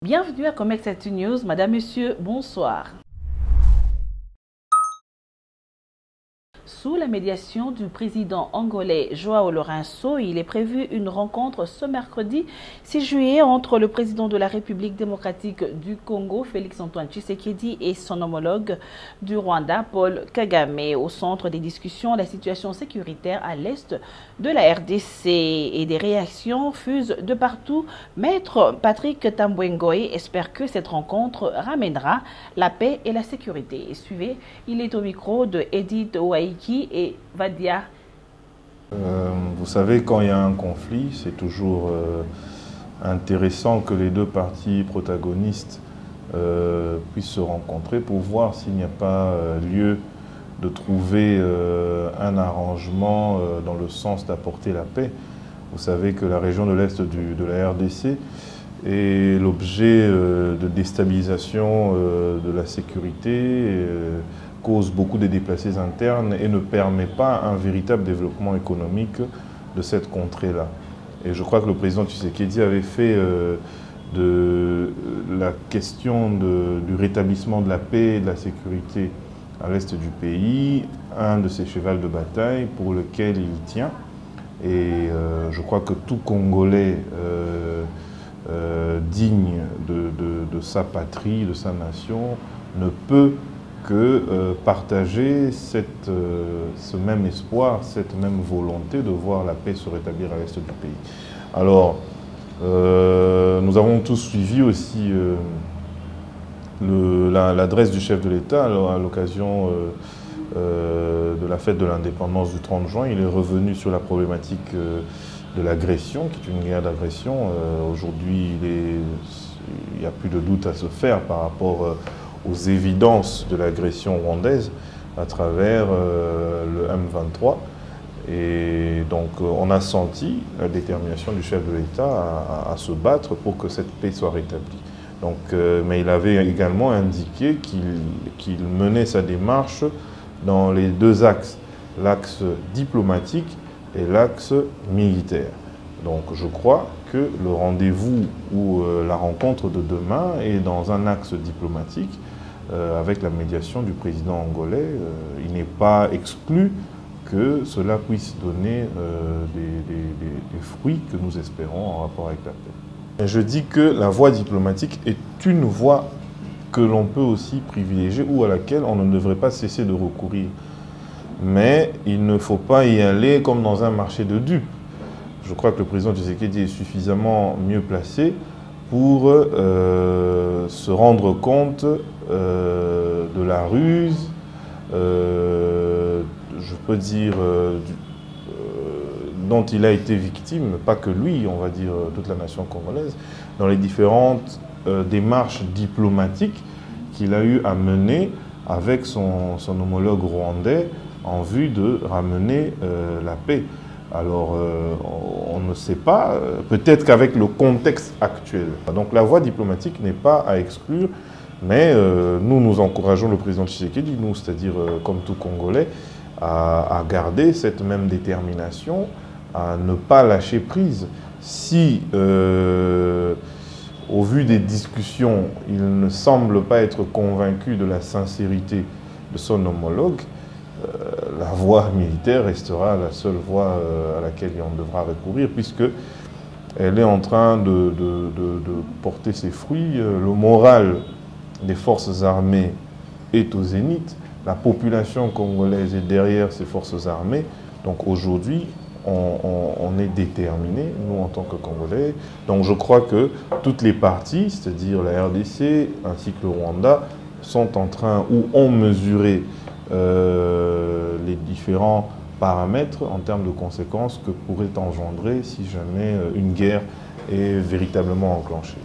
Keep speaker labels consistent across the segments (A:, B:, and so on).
A: Bienvenue à Comex Actu News. Madame, Monsieur, bonsoir. Sous la médiation du président angolais João Lourenço, il est prévu une rencontre ce mercredi 6 juillet entre le président de la République démocratique du Congo, Félix-Antoine Tshisekedi, et son homologue du Rwanda, Paul Kagame. Au centre des discussions, la situation sécuritaire à l'est de la RDC et des réactions fusent de partout. Maître Patrick Tambwengoy espère que cette rencontre ramènera la paix et la sécurité. Et suivez, il est au micro de Edith Waiki et Vadia.
B: Vous savez, quand il y a un conflit, c'est toujours intéressant que les deux parties protagonistes puissent se rencontrer pour voir s'il n'y a pas lieu de trouver un arrangement dans le sens d'apporter la paix. Vous savez que la région de l'Est de la RDC est l'objet de déstabilisation de la sécurité, cause beaucoup de déplacés internes et ne permet pas un véritable développement économique de cette contrée-là. Et je crois que le président Tshisekedi avait fait de la question du rétablissement de la paix et de la sécurité à l'est du pays un de ses chevaux de bataille pour lequel il tient. Et je crois que tout Congolais digne de sa patrie, de sa nation, ne peut que partager ce même espoir, cette même volonté de voir la paix se rétablir à l'est du pays. Alors, nous avons tous suivi aussi l'adresse du chef de l'État à l'occasion de la fête de l'indépendance du 30 juin. Il est revenu sur la problématique de l'agression, qui est une guerre d'agression. Aujourd'hui, il n'y a plus de doute à se faire par rapport aux évidences de l'agression rwandaise à travers le M23. Et donc on a senti la détermination du chef de l'État à se battre pour que cette paix soit rétablie. Donc, mais il avait également indiqué qu'il menait sa démarche dans les deux axes, l'axe diplomatique et l'axe militaire. Donc je crois que le rendez-vous ou la rencontre de demain est dans un axe diplomatique avec la médiation du président angolais. Il n'est pas exclu que cela puisse donner des fruits que nous espérons en rapport avec la paix. Et je dis que la voie diplomatique est une voie que l'on peut aussi privilégier ou à laquelle on ne devrait pas cesser de recourir. Mais il ne faut pas y aller comme dans un marché de dupes. Je crois que le président Tshisekedi est suffisamment mieux placé pour se rendre compte de la ruse, je peux dire, dont il a été victime, pas que lui, on va dire toute la nation congolaise, dans les différentes démarches diplomatiques qu'il a eu à mener avec son homologue rwandais en vue de ramener la paix. Alors, on ne sait pas, peut-être qu'avec le contexte actuel. Donc la voie diplomatique n'est pas à exclure, mais nous encourageons le président Tshisekedi, nous, c'est-à-dire comme tout Congolais, à garder cette même détermination, à ne pas lâcher prise. Si, au vu des discussions, il ne semble pas être convaincu de la sincérité de son homologue, la voie militaire restera la seule voie à laquelle on devra recourir, puisque elle est en train de porter ses fruits. Le moral des forces armées est au zénith. La population congolaise est derrière ces forces armées. Donc aujourd'hui, on est déterminés, nous en tant que Congolais. Donc je crois que toutes les parties, c'est-à-dire la RDC ainsi que le Rwanda, sont en train ou ont mesuré les différents paramètres en termes de conséquences que pourrait engendrer si jamais une guerre est véritablement enclenchée.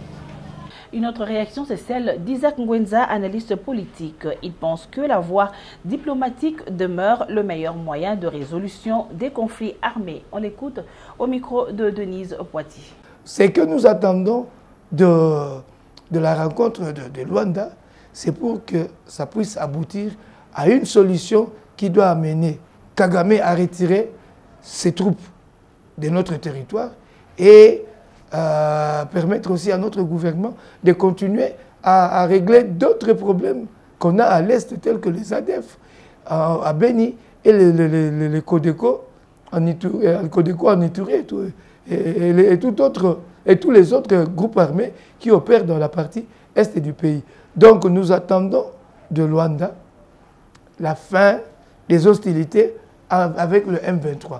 A: Une autre réaction, c'est celle d'Isaac Ngwenza, analyste politique. Il pense que la voie diplomatique demeure le meilleur moyen de résolution des conflits armés. On l'écoute au micro de Denise Poitiers.
C: Ce que nous attendons de la rencontre de Luanda, c'est pour que ça puisse aboutir à une solution qui doit amener Kagame à retirer ses troupes de notre territoire et permettre aussi à notre gouvernement de continuer à régler d'autres problèmes qu'on a à l'Est, tels que les ADF à Beni et les Codeco en Ituri et tous les autres groupes armés qui opèrent dans la partie Est du pays. Donc nous attendons de Luanda la fin des hostilités avec le M23.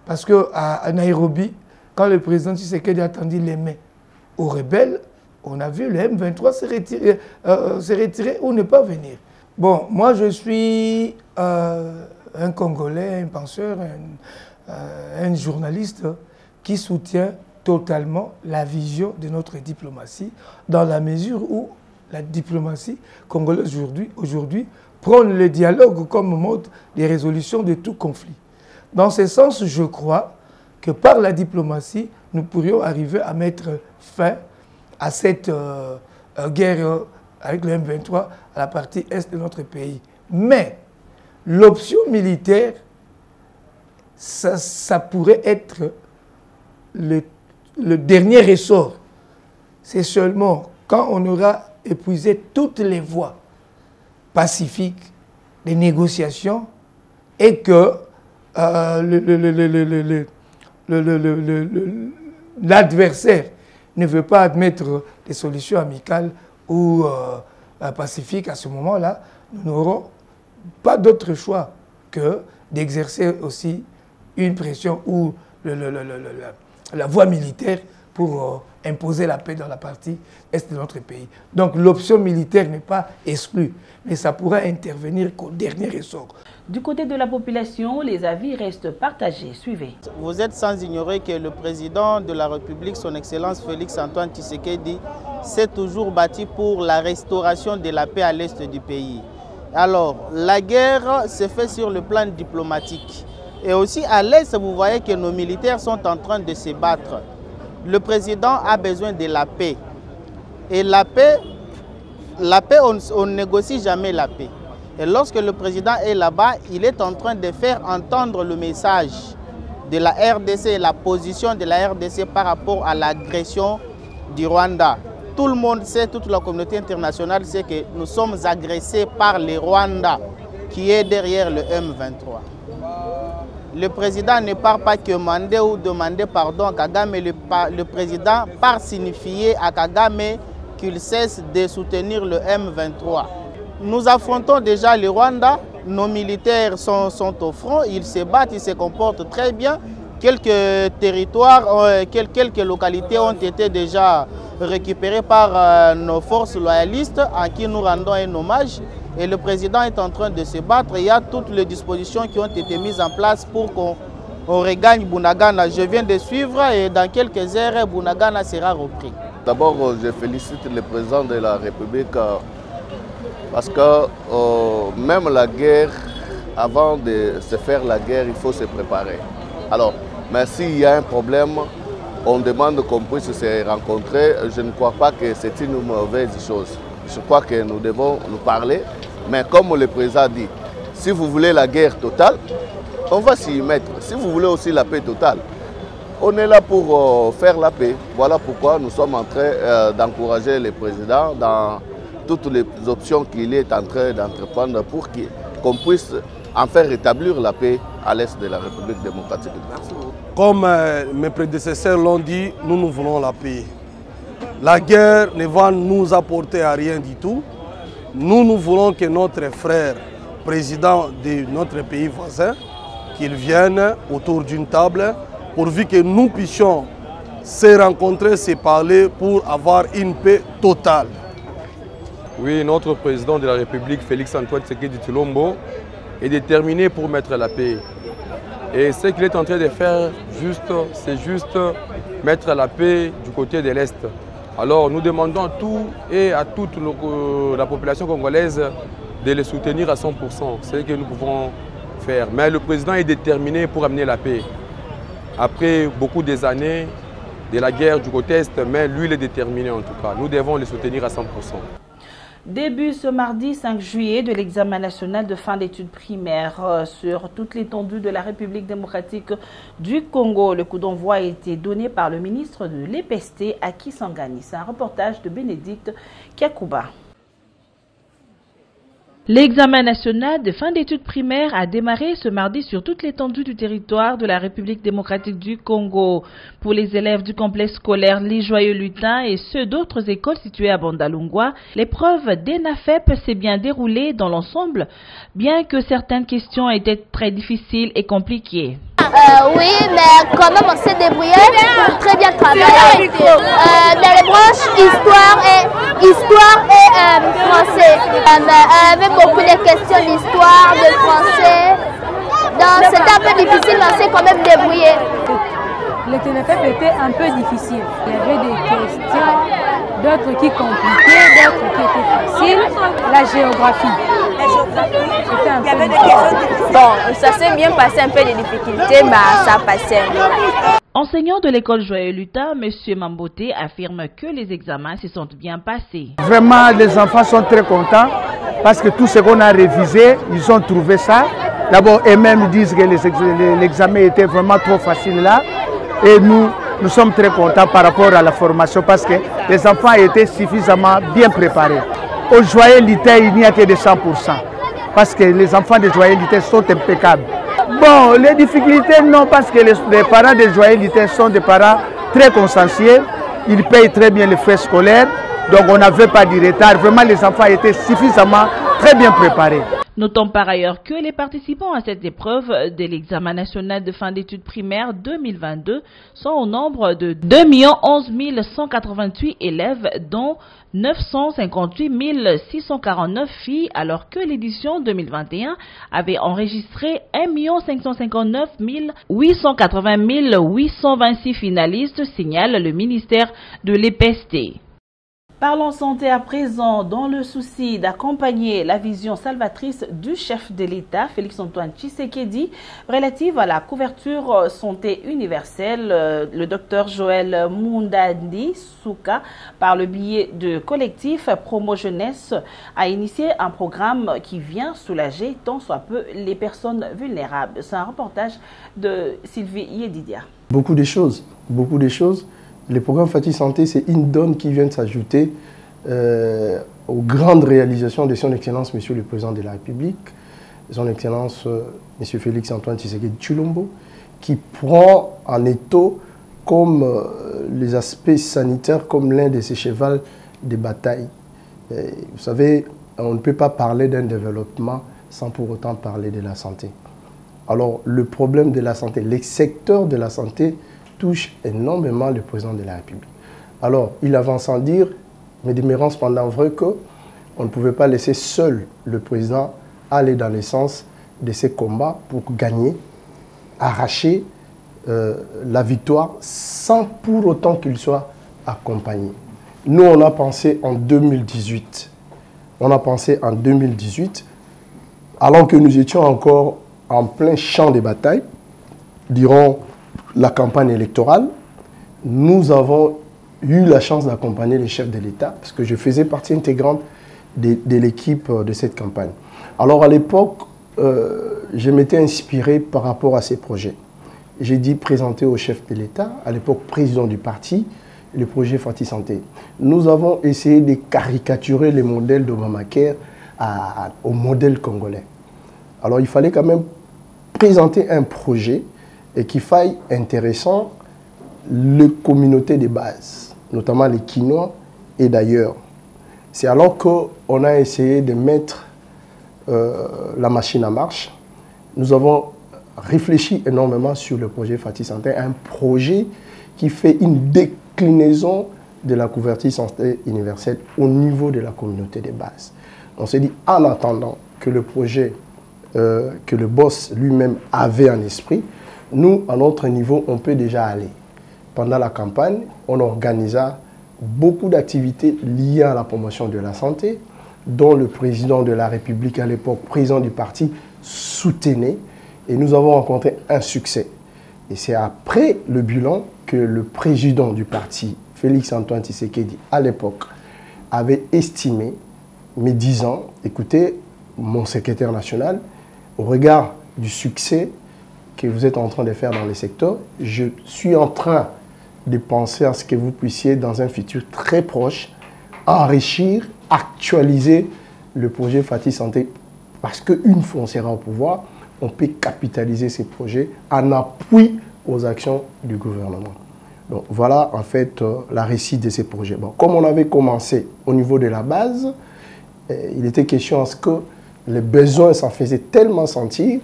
C: Parce qu'à Nairobi, quand le président Tshisekedi a tendu les mains aux rebelles, on a vu le M23 se retirer ou ne pas venir. Bon, moi je suis un Congolais, un penseur, un journaliste qui soutient totalement la vision de notre diplomatie dans la mesure où la diplomatie congolaise aujourd'hui prône le dialogue comme mode de résolution de tout conflit. Dans ce sens, je crois que par la diplomatie, nous pourrions arriver à mettre fin à cette guerre avec le M23 à la partie est de notre pays. Mais l'option militaire, ça pourrait être le dernier ressort. C'est seulement quand on aura épuisé toutes les voies pacifiques des négociations et que l'adversaire ne veut pas admettre des solutions amicales ou pacifiques, à ce moment-là, nous n'aurons pas d'autre choix que d'exercer aussi une pression ou la voie militaire pour imposer la paix dans la partie est de notre pays. Donc l'option militaire n'est pas exclue, mais ça pourra intervenir qu'au dernier ressort.
A: Du côté de la population, les avis restent partagés. Suivez.
D: Vous êtes sans ignorer que le président de la République, son Excellence Félix-Antoine Tshisekedi, s'est toujours battu pour la restauration de la paix à l'est du pays. Alors, la guerre se fait sur le plan diplomatique. Et aussi à l'est, vous voyez que nos militaires sont en train de se battre. Le président a besoin de la paix. Et la paix, on ne négocie jamais la paix. Et lorsque le président est là-bas, il est en train de faire entendre le message de la RDC et la position de la RDC par rapport à l'agression du Rwanda. Tout le monde sait, toute la communauté internationale sait que nous sommes agressés par le Rwanda qui est derrière le M23. Le président ne part pas commander ou demander pardon à Kagame, le président part signifier à Kagame qu'il cesse de soutenir le M23. Nous affrontons déjà le Rwanda, nos militaires sont au front, ils se battent, ils se comportent très bien. Quelques territoires, quelques localités ont été déjà récupérées par nos forces loyalistes à qui nous rendons un hommage. Et le président est en train de se battre. Il y a toutes les dispositions qui ont été mises en place pour qu'on regagne Bunagana. Je viens de suivre et dans quelques heures, Bunagana sera repris.
E: D'abord, je félicite le président de la République parce que même la guerre, avant de se faire la guerre, il faut se préparer. Alors, mais s'il y a un problème, on demande qu'on puisse se rencontrer. Je ne crois pas que c'est une mauvaise chose. Je crois que nous devons nous parler. Mais comme le président dit, si vous voulez la guerre totale, on va s'y mettre. Si vous voulez aussi la paix totale, on est là pour faire la paix. Voilà pourquoi nous sommes en train d'encourager le président dans toutes les options qu'il est en train d'entreprendre pour qu'on puisse enfin rétablir la paix à l'est de la République démocratique.
F: Comme mes prédécesseurs l'ont dit, nous voulons la paix. La guerre ne va nous apporter à rien du tout. Nous voulons que notre frère, président de notre pays voisin, qu'il vienne autour d'une table, pourvu que nous puissions se rencontrer, se parler pour avoir une paix totale.
G: Oui, notre président de la République, Félix-Antoine Tshisekedi Tshilombo, est déterminé pour mettre la paix. Et ce qu'il est en train de faire, c'est juste mettre la paix du côté de l'Est. Alors nous demandons à tout et à toute la population congolaise de les soutenir à 100%. C'est ce que nous pouvons faire. Mais le président est déterminé pour amener la paix. Après beaucoup des années de la guerre du côté Est, mais lui il est déterminé en tout cas. Nous devons les soutenir à 100%.
A: Début ce mardi 5 juillet de l'examen national de fin d'études primaires sur toute l'étendue de la République démocratique du Congo. Le coup d'envoi a été donné par le ministre de l'EPST, Aki Sangani. C'est un reportage de Bénédicte Kiakouba. L'examen national de fin d'études primaires a démarré ce mardi sur toute l'étendue du territoire de la République démocratique du Congo. Pour les élèves du complexe scolaire Les Joyeux Lutins et ceux d'autres écoles situées à Bandalungwa, l'épreuve d'ENAFEP s'est bien déroulée dans l'ensemble, bien que certaines questions étaient très difficiles et compliquées.
H: Oui, mais quand même on s'est débrouillé pour très bien travailler. Dans les branches histoire et français. Avec beaucoup de questions d'histoire, de français. Donc c'était un peu difficile, mais on s'est quand même débrouillé.
I: Le TNFF était un peu difficile. Il y avait des questions, d'autres qui compliquaient, d'autres qui étaient faciles. La géographie. C'était un peu difficile.
J: Bon, ça s'est bien passé, un peu de difficultés, mais ça passait.
A: Enseignant de l'école Joyeux Lutins, M. Mamboté affirme que les examens se sont bien passés.
K: Vraiment, les enfants sont très contents parce que tout ce qu'on a révisé, ils ont trouvé ça. D'abord, eux-mêmes disent que l'examen était vraiment trop facile là. Et nous sommes très contents par rapport à la formation parce que les enfants étaient suffisamment bien préparés. Au Joyeux Lutins, il n'y a que de 100%. Parce que les enfants de Joyeux Lutins sont impeccables. Bon, les difficultés, non, parce que les parents de Joyeux Lutins sont des parents très consciencieux. Ils payent très bien les frais scolaires. Donc on n'avait pas de retard. Vraiment, les enfants étaient suffisamment très bien préparés.
A: Notons par ailleurs que les participants à cette épreuve de l'examen national de fin d'études primaires 2022 sont au nombre de 2 11 188 élèves, dont 958 649 filles, alors que l'édition 2021 avait enregistré 1 559 880 826 finalistes, signale le ministère de l'EPST. Parlons santé à présent, dans le souci d'accompagner la vision salvatrice du chef de l'État, Félix-Antoine Tshisekedi, relative à la couverture santé universelle. Le docteur Joël Mundandi Souka, par le biais de collectif Promo Jeunesse, a initié un programme qui vient soulager tant soit peu les personnes vulnérables. C'est un reportage de Sylvie Yedidia.
C: Beaucoup de choses. Le programme Fati Santé, c'est une donne qui vient de s'ajouter aux grandes réalisations de son Excellence, Monsieur le Président de la République, son Excellence, Monsieur Félix-Antoine Tshisekedi Tshilombo, qui prend en étau comme les aspects sanitaires comme l'un de ses chevals de bataille. Vous savez, on ne peut pas parler d'un développement sans pour autant parler de la santé. Alors, le problème de la santé, les secteurs de la santé touche énormément le président de la République. Alors, il avance en dire, mais demeurant cependant vrai qu'on ne pouvait pas laisser seul le président aller dans le sens de ces combats pour gagner, arracher la victoire sans pour autant qu'il soit accompagné. Nous, on a pensé en 2018. Alors que nous étions encore en plein champ de bataille, durant la campagne électorale, nous avons eu la chance d'accompagner les chefs de l'État, parce que je faisais partie intégrante de l'équipe de cette campagne. Alors à l'époque, je m'étais inspiré par rapport à ces projets. J'ai dit présenter au chef de l'État, à l'époque président du parti, le projet Fati Santé. Nous avons essayé de caricaturer le modèle d'Obamacare au modèle congolais. Alors il fallait quand même présenter un projet et qu'il faille intéressant les communautés de base, notamment les Kinois et d'ailleurs. C'est alors qu'on a essayé de mettre la machine en marche. Nous avons réfléchi énormément sur le projet Fati Santé, un projet qui fait une déclinaison de la couverture santé universelle au niveau de la communauté de base. On s'est dit, en attendant que le projet que le boss lui-même avait en esprit, nous, à notre niveau, on peut déjà aller. Pendant la campagne, on organisa beaucoup d'activités liées à la promotion de la santé, dont le président de la République, à l'époque, président du parti, soutenait. Et nous avons rencontré un succès. Et c'est après le bilan que le président du parti, Félix-Antoine Tshisekedi, à l'époque, avait estimé
L: me disant, écoutez, mon secrétaire national, au regard du succès que vous êtes en train de faire dans les secteurs, je suis en train de penser à ce que vous puissiez, dans un futur très proche, enrichir, actualiser le projet Fati Santé. Parce qu'une fois on sera au pouvoir, on peut capitaliser ces projets en appui aux actions du gouvernement. Donc voilà en fait la réussite de ces projets. Bon, comme on avait commencé au niveau de la base, il était question à ce que les besoins s'en faisaient tellement sentir,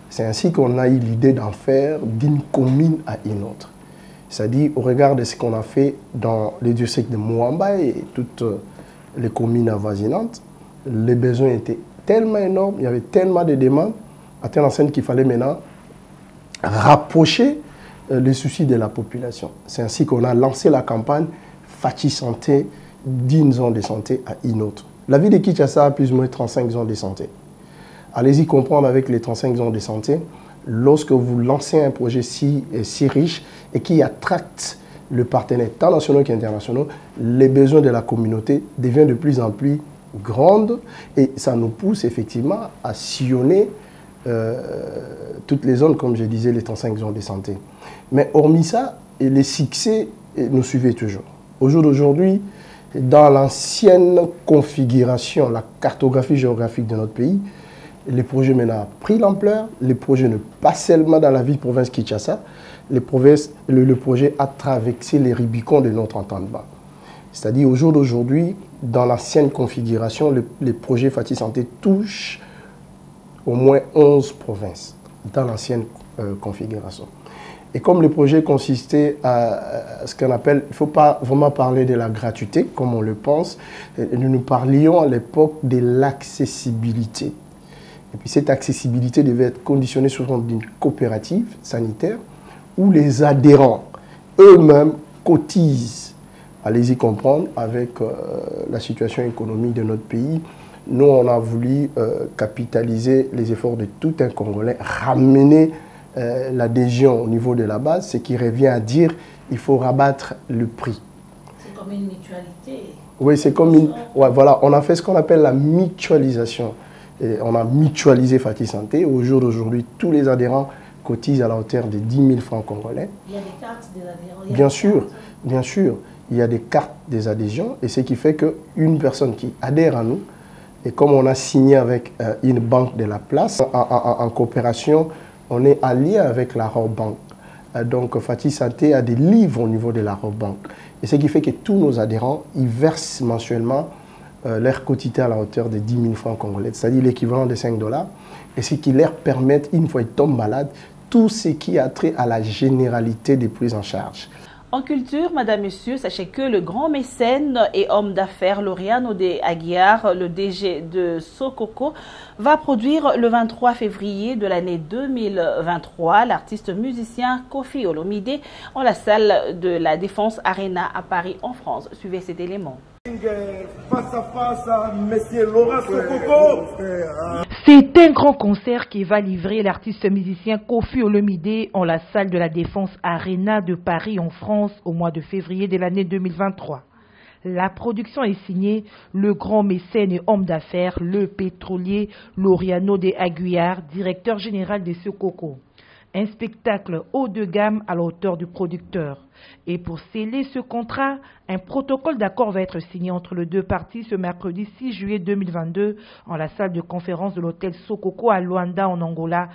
L: c'est ainsi qu'on a eu l'idée d'en faire d'une commune à une autre. C'est-à-dire au regard de ce qu'on a fait dans les districts de Mouamba et toutes les communes avoisinantes, les besoins étaient tellement énormes, il y avait tellement de demandes, à telle enseigne qu'il fallait maintenant rapprocher les soucis de la population. C'est ainsi qu'on a lancé la campagne Fati Santé d'une zone de santé à une autre. La ville de Kinshasa a plus ou moins 35 zones de santé. Allez-y comprendre avec les 35 zones de santé, lorsque vous lancez un projet si riche et qui attracte le partenaire tant national qu'international, les besoins de la communauté deviennent de plus en plus grands et ça nous pousse effectivement à sillonner toutes les zones, comme je disais, les 35 zones de santé. Mais hormis ça, les succès nous suivaient toujours. Au jour d'aujourd'hui, dans l'ancienne configuration, la cartographie géographique de notre pays, les projets maintenant ont pris l'ampleur. Les projets ne pas seulement dans la ville-province Kinshasa, le projet a traversé les Rubicons de notre entendement. C'est-à-dire, au jour d'aujourd'hui, dans l'ancienne configuration, les projets Fati Santé touchent au moins 11 provinces dans l'ancienne configuration. Et comme le projet consistait à ce qu'on appelle, il ne faut pas vraiment parler de la gratuité, comme on le pense, nous parlions à l'époque de l'accessibilité. Et puis cette accessibilité devait être conditionnée sous forme d'une coopérative sanitaire où les adhérents eux-mêmes cotisent. Allez-y comprendre, avec la situation économique de notre pays, nous on a voulu capitaliser les efforts de tout un Congolais, ramener l'adhésion au niveau de la base, ce qui revient à dire qu'il faut rabattre le prix.
A: C'est comme une mutualité.
L: Oui, c'est comme une... Ouais, voilà, on a fait ce qu'on appelle la mutualisation. Et on a mutualisé Fati Santé. Au jour d'aujourd'hui, tous les adhérents cotisent à la hauteur de 10 000 francs congolais. Il y a des cartes des adhérents. Bien sûr, bien sûr. Il y a des cartes des adhésions. Et ce qui fait qu'une personne qui adhère à nous, et comme on a signé avec une banque de la place, en coopération, on est allié avec la Bank. Donc Fati Santé a des livres au niveau de la Bank. Et ce qui fait que tous nos adhérents, ils versent mensuellement leur quotidien à la hauteur de 10 000 francs congolais, c'est-à-dire l'équivalent de 5 $. Et ce qui leur permet, une fois qu'ils tombent malades, tout ce qui a trait à la généralité des prises en charge.
A: En culture, madame, monsieur, sachez que le grand mécène et homme d'affaires Laureano de Aguiar, le DG de Sokoko, va produire le 23 février de l'année 2023 l'artiste musicien Kofi Olomide en la salle de la Défense Arena à Paris en France. Suivez cet élément.
M: Face à face à Monsieur Laurent Sokoko.
N: C'est un grand concert qui va livrer l'artiste musicien Kofi Olomide en la salle de la Défense Arena de Paris en France au mois de février de l'année 2023. La production est signée le grand mécène et homme d'affaires, le pétrolier Laureano de Aguiar, directeur général de Sokoko. Un spectacle haut de gamme à la hauteur du producteur. Et pour sceller ce contrat, un protocole d'accord va être signé entre les deux parties ce mercredi 6 juillet 2022 en la salle de conférence de l'hôtel Sokoko à Luanda en Angola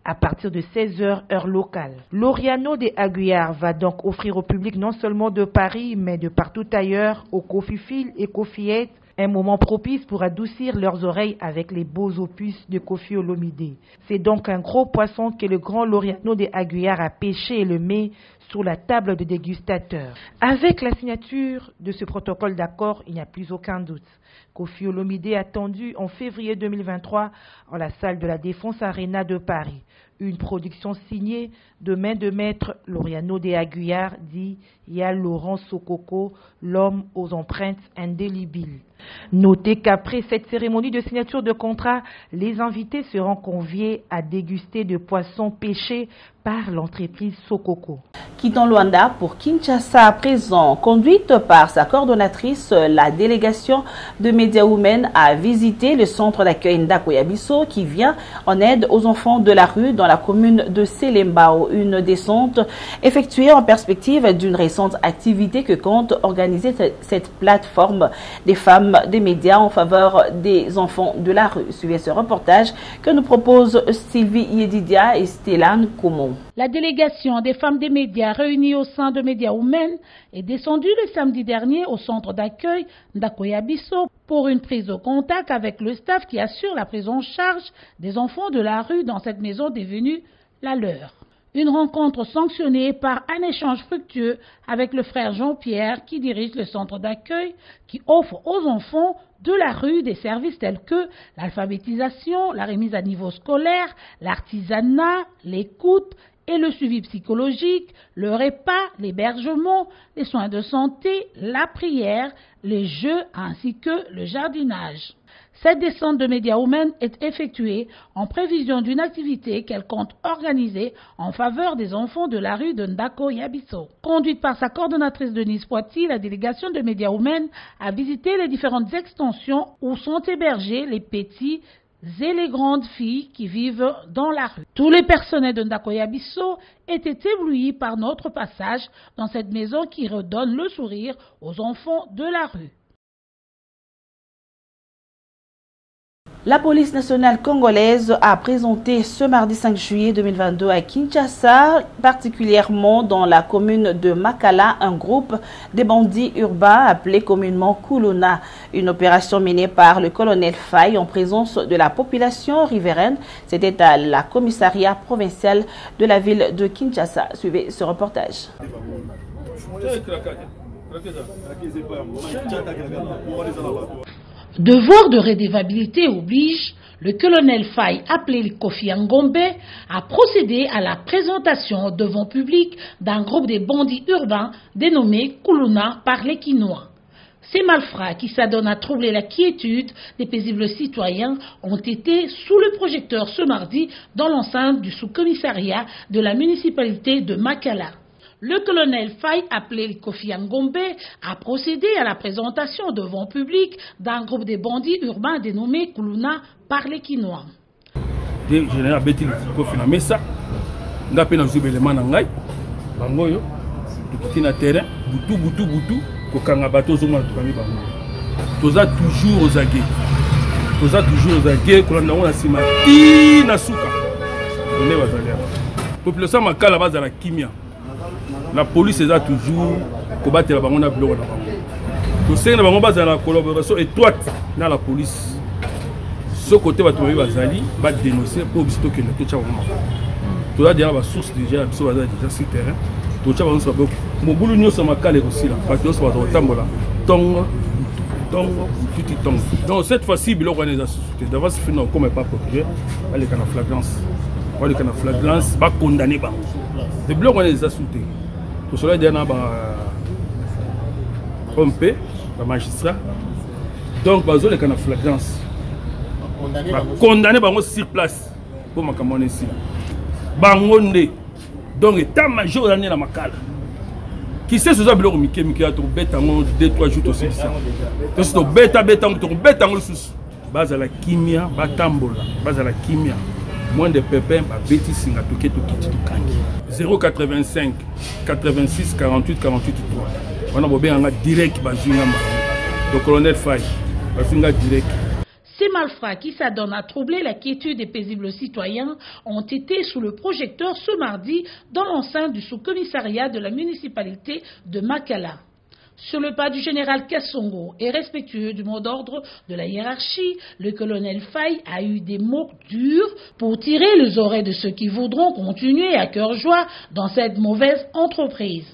N: à partir de 16h heure locale. Laureano de Aguiar va donc offrir au public non seulement de Paris mais de partout ailleurs aux Kofifil et Kofiettes un moment propice pour adoucir leurs oreilles avec les beaux opus de Kofi Olomide. C'est donc un gros poisson que le grand Laureano de Aguiar a pêché et le met sur la table de dégustateurs. Avec la signature de ce protocole d'accord, il n'y a plus aucun doute. Kofi Olomide attendu en février 2023 en la salle de la Défense Arena de Paris. Une production signée de main de maître Loriano de Aguillard dit Yal Laurent Sokoko, l'homme aux empreintes indélébiles. Notez qu'après cette cérémonie de signature de contrat, les invités seront conviés à déguster de poissons pêchés par l'entreprise Sokoko.
A: Quittons Luanda pour Kinshasa à présent. Conduite par sa coordonnatrice, la délégation de Media Women a visité le centre d'accueil Ndako Yabiso qui vient en aide aux enfants de la rue dans la commune de Selembao. Une descente effectuée en perspective d'une récente activité que compte organiser cette plateforme des femmes des médias en faveur des enfants de la rue. Suivez ce reportage que nous propose Sylvie Yedidia et Stélan Koumon.
O: La délégation des femmes des médias réunies au sein de Media Women est descendue le samedi dernier au centre d'accueil Ndako Yabiso pour une prise de contact avec le staff qui assure la prise en charge des enfants de la rue dans cette maison devenue la leur. Une rencontre sanctionnée par un échange fructueux avec le frère Jean-Pierre qui dirige le centre d'accueil qui offre aux enfants de la rue des services tels que l'alphabétisation, la remise à niveau scolaire, l'artisanat, l'écoute et le suivi psychologique, le repas, l'hébergement, les soins de santé, la prière, les jeux ainsi que le jardinage. Cette descente de Media Women est effectuée en prévision d'une activité qu'elle compte organiser en faveur des enfants de la rue de Ndako Yabiso. Conduite par sa coordonnatrice Denise Poiti, la délégation de Media Women a visité les différentes extensions où sont hébergés les petits et les grandes filles qui vivent dans la rue. Tous les personnels de Ndako Yabiso étaient éblouis par notre passage dans cette maison qui redonne le sourire aux enfants de la rue.
A: La police nationale congolaise a présenté ce mardi 5 juillet 2022 à Kinshasa, particulièrement dans la commune de Makala, un groupe de bandits urbains appelé communément Kuluna. Une opération menée par le colonel Faye en présence de la population riveraine. C'était à la commissariat provincial de la ville de Kinshasa. Suivez ce reportage.
O: Devoir de rédévabilité oblige, le colonel Faye, appelé Kofi Ngombe, a procédé à la présentation devant public d'un groupe de bandits urbains dénommé Kuluna par les Kinois. Ces malfrats qui s'adonnent à troubler la quiétude des paisibles citoyens ont été sous le projecteur ce mardi dans l'enceinte du sous-commissariat de la municipalité de Makala. Le colonel Faye, appelé Kofi Ngombe, a procédé à la présentation devant public d'un groupe de bandits urbains dénommé Kuluna par les Kinois.
P: Le général Betty Kofi na mesa, nga pe na zuba élément na ngai, bango yo, tukiti na terrain, butu, kokanga bato zoma tukami bango. Toza toujours aux aguets. Kolanda ngo na sima ti na suka. Ne bazalia. Population makala bazala kimia. La police est toujours combattre la bango na biloko na bango. To senga na bango bazala collaboration étroite na la police. Ce côté bato bazali ba dénoncer pour bisto que na kecha bango. To da dia ba source déjà biso bazali déjà sur terrain. To cha bango so ba mobulu nyoso makale aussi là. Parce que so ba tambola. Tongo tout tongo. Donc cette fois-ci biloko na société d'avance fino comme pas procureur, aller kana flagrance. Aller kana flagrance ba condamner bango. De biloko na société. Tout cela est dans trompé, le magistrat. Donc, il y a une flagrance. Condamné sur place pour ma camarade ici. Donc, l'état-major de l'année la Makala. Qui sait ce que vous avez fait? A trouvé 2-3 jours aussi. Donc, bête en ressources. Base à la kimia, batambola, base à la kimia. Moins de pépins, bêtis singa toké to kiti to kangi. 085 86 48 48 3. On a bobé en direct bazinga ma. Le colonel Faye, bazinga direct.
O: Ces malfrats qui s'adonnent à troubler la quiétude des paisibles citoyens ont été sous le projecteur ce mardi dans l'enceinte du sous-commissariat de la municipalité de Makala. Sur le pas du général Kassongo et respectueux du mot d'ordre de la hiérarchie, le colonel Faye a eu des mots durs pour tirer les oreilles de ceux qui voudront continuer à cœur joie dans cette mauvaise entreprise.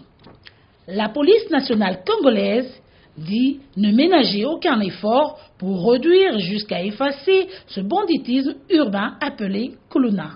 O: La police nationale congolaise dit ne ménager aucun effort pour réduire jusqu'à effacer ce banditisme urbain appelé Kuluna.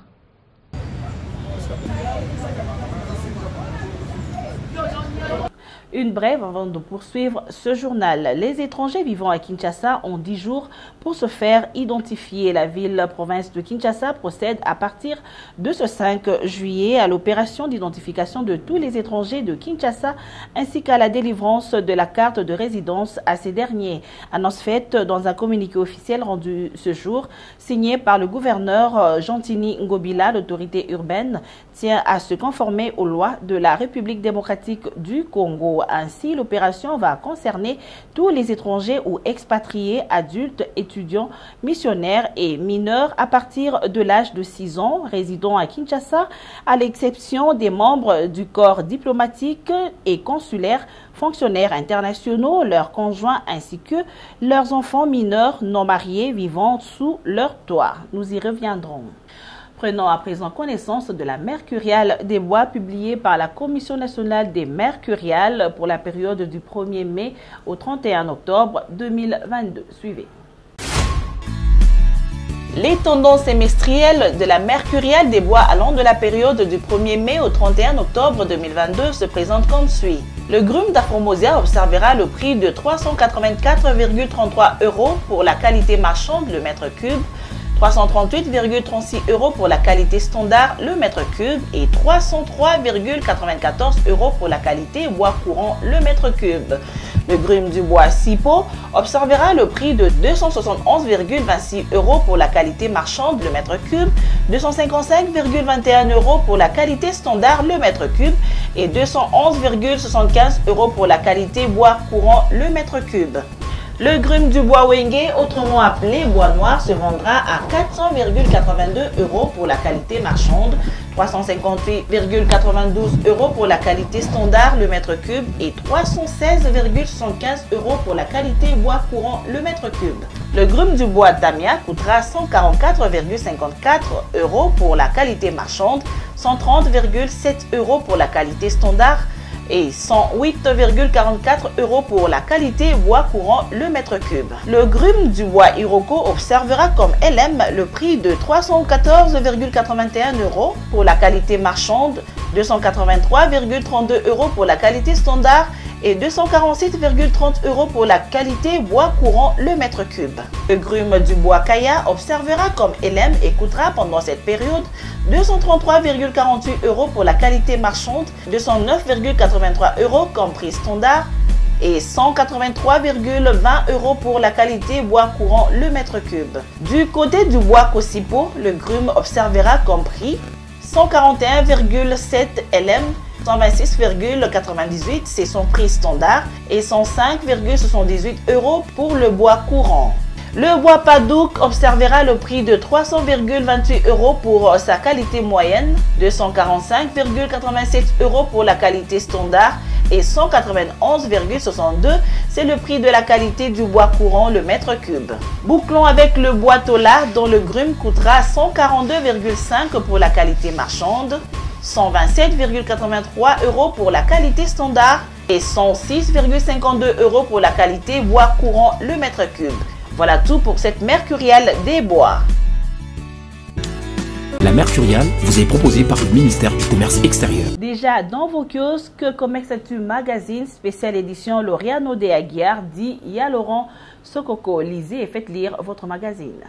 A: Une brève avant de poursuivre ce journal. Les étrangers vivant à Kinshasa ont 10 jours pour se faire identifier. La ville-province de Kinshasa procède à partir de ce 5 juillet à l'opération d'identification de tous les étrangers de Kinshasa ainsi qu'à la délivrance de la carte de résidence à ces derniers. Annonce faite dans un communiqué officiel rendu ce jour, signé par le gouverneur Gentini Ngobila. L'autorité urbaine tient à se conformer aux lois de la République démocratique du Congo. Ainsi, l'opération va concerner tous les étrangers ou expatriés, adultes, étudiants, missionnaires et mineurs à partir de l'âge de 6 ans, résidant à Kinshasa, à l'exception des membres du corps diplomatique et consulaire, fonctionnaires internationaux, leurs conjoints ainsi que leurs enfants mineurs non mariés vivant sous leur toit. Nous y reviendrons. Prenons à présent connaissance de la Mercuriale des bois publiée par la Commission nationale des Mercuriales pour la période du 1er mai au 31 octobre 2022. Suivez. Les tendances semestrielles de la Mercuriale des bois allant de la période du 1er mai au 31 octobre 2022 se présentent comme suit. Le grume d'Afromosia observera le prix de 384,33 € pour la qualité marchande le mètre cube, 338,36 € pour la qualité standard le mètre cube et 303,94 € pour la qualité bois courant le mètre cube. Le grume du bois Sipo observera le prix de 271,26 € pour la qualité marchande le mètre cube, 255,21 € pour la qualité standard le mètre cube et 211,75 € pour la qualité bois courant le mètre cube. Le grume du bois Wenge, autrement appelé bois noir, se vendra à 400,82 € pour la qualité marchande, 358,92 € pour la qualité standard le mètre cube et 316,75 € pour la qualité bois courant le mètre cube. Le grume du bois Damia coûtera 144,54 € pour la qualité marchande, 130,7 € pour la qualité standard et 108,44 € pour la qualité bois courant le mètre cube. Le grume du bois Iroko observera comme LM le prix de 314,81 € pour la qualité marchande, 283,32 € pour la qualité standard et 247,30 € pour la qualité bois courant le mètre cube. Le grume du bois Kaya observera comme LM et coûtera pendant cette période 233,48 € pour la qualité marchande, 209,83 € comme prix standard et 183,20 € pour la qualité bois courant le mètre cube. Du côté du bois Kosipo, le grume observera comme prix 141,7 LM, 126,98 c'est son prix standard et 105,78 € pour le bois courant. Le bois Padouk observera le prix de 300,28 € pour sa qualité moyenne, 245,87 € pour la qualité standard et 191,62 c'est le prix de la qualité du bois courant le mètre cube. Bouclons avec le bois Tola dont le grume coûtera 142,5 € pour la qualité marchande, 127,83 € pour la qualité standard et 106,52 € pour la qualité bois courant le mètre cube. Voilà tout pour cette Mercuriale des bois.
Q: La Mercuriale vous est proposée par le ministère du Commerce extérieur.
A: Déjà dans vos kiosques, Comex Actu Magazine, spéciale édition Laureano de Aguiar, dit Ya Laurent Sokoko. Lisez et faites lire votre magazine.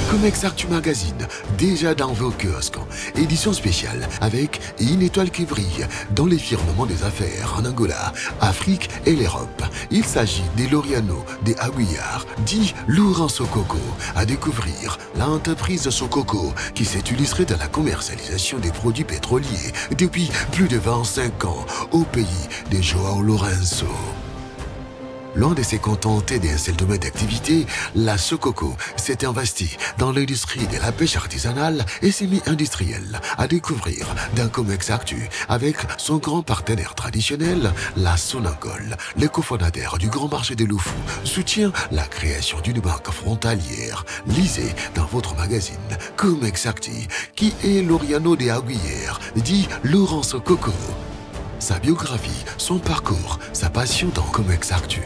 R: Comex Actu Magazine, déjà dans vos kiosques. Édition spéciale avec une étoile qui brille dans les firmaments des affaires en Angola, Afrique et l'Europe. Il s'agit des Laureano, des Aguiar, dit Laurent Sokoko. À découvrir l'entreprise Sokoko qui s'est illustrée dans la commercialisation des produits pétroliers depuis plus de 25 ans au pays de Joao Lourenço. Loin de se contenter d'un seul domaine d'activité, la Sokoko s'est investie dans l'industrie de la pêche artisanale et semi-industrielle. À découvrir dans Comex Actu avec son grand partenaire traditionnel, la Sonangol. Le cofondateur du grand marché de Loufou soutient la création d'une banque frontalière. Lisez dans votre magazine Comex Actu, qui est Laureano de Aguiar, dit Laurent Sokoko. Sa biographie, son parcours, sa passion dans Comex Actu.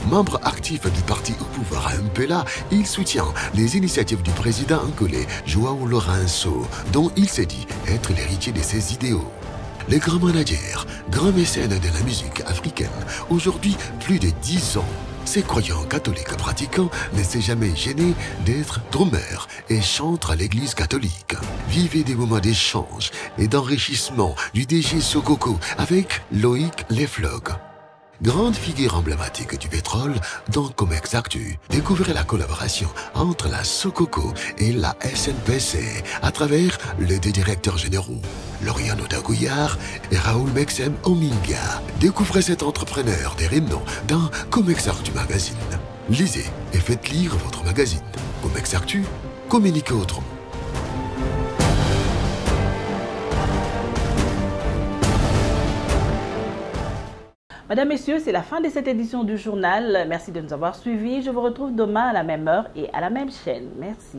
R: Membre actif du parti au pouvoir à MPLA, il soutient les initiatives du président angolais Joao Lourenço, dont il s'est dit être l'héritier de ses idéaux. les grands managers, grands mécènes de la musique africaine, aujourd'hui plus de 10 ans. Ces croyants catholiques pratiquants ne s'est jamais gêné d'être drummer et chantre à l'église catholique. Vivez des moments d'échange et d'enrichissement du DG Sokoko avec Loïc Leflog. Grande figure emblématique du pétrole dans Comex Actu, découvrez la collaboration entre la Sokoko et la SNPC à travers les deux directeurs généraux, Loriano Dagouillard et Raoul Mexem Ominga. Découvrez cet entrepreneur des renom dans Comex Actu Magazine. Lisez et faites lire votre magazine. Comex Actu, communiquez autrement.
A: Mesdames, Messieurs, c'est la fin de cette édition du journal. Merci de nous avoir suivis. Je vous retrouve demain à la même heure et à la même chaîne. Merci.